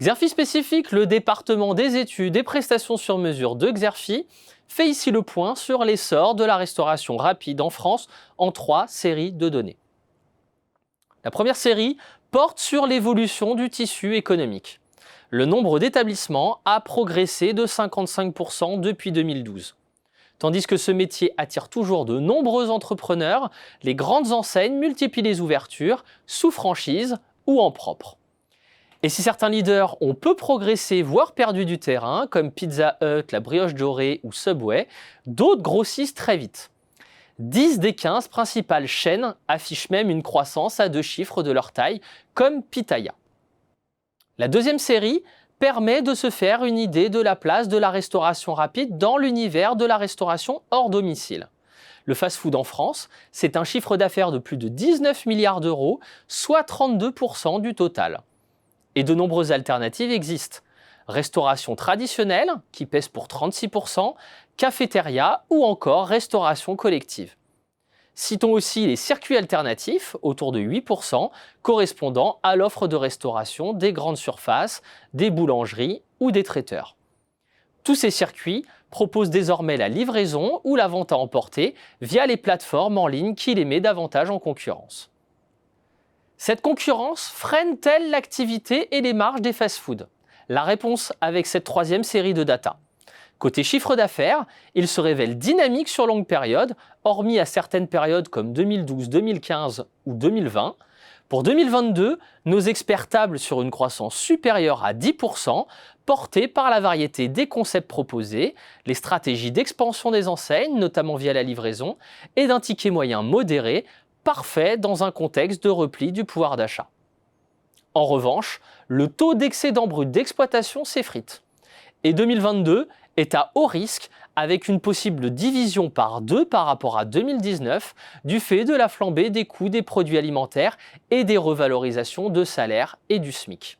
Xerfi Spécifique, le département des études et prestations sur mesure de Xerfi, fait ici le point sur l'essor de la restauration rapide en France en 3 séries de données. La première série porte sur l'évolution du tissu économique. Le nombre d'établissements a progressé de 55% depuis 2012. Tandis que ce métier attire toujours de nombreux entrepreneurs, les grandes enseignes multiplient les ouvertures, sous franchise ou en propre. Et si certains leaders ont peu progressé, voire perdu du terrain, comme Pizza Hut, la Brioche Dorée ou Subway, d'autres grossissent très vite. 10 des 15 principales chaînes affichent même une croissance à 2 chiffres de leur taille, comme Pitaya. La deuxième série permet de se faire une idée de la place de la restauration rapide dans l'univers de la restauration hors domicile. Le fast-food en France, c'est un chiffre d'affaires de plus de 19 milliards d'euros, soit 32% du total. Et de nombreuses alternatives existent. Restauration traditionnelle, qui pèse pour 36%, cafétéria ou encore restauration collective. Citons aussi les circuits alternatifs, autour de 8%, correspondant à l'offre de restauration des grandes surfaces, des boulangeries ou des traiteurs. Tous ces circuits proposent désormais la livraison ou la vente à emporter via les plateformes en ligne qui les met davantage en concurrence. Cette concurrence freine-t-elle l'activité et les marges des fast-foods? La réponse avec cette troisième série de data. Côté chiffre d'affaires, il se révèle dynamique sur longue période, hormis à certaines périodes comme 2012, 2015 ou 2020. Pour 2022, nos experts tablent sur une croissance supérieure à 10%, portée par la variété des concepts proposés, les stratégies d'expansion des enseignes, notamment via la livraison, et d'un ticket moyen modéré, parfait dans un contexte de repli du pouvoir d'achat. En revanche, le taux d'excédent brut d'exploitation s'effrite. Et 2022 est à haut risque avec une possible division par 2 par rapport à 2019 du fait de la flambée des coûts des produits alimentaires et des revalorisations de salaires et du SMIC.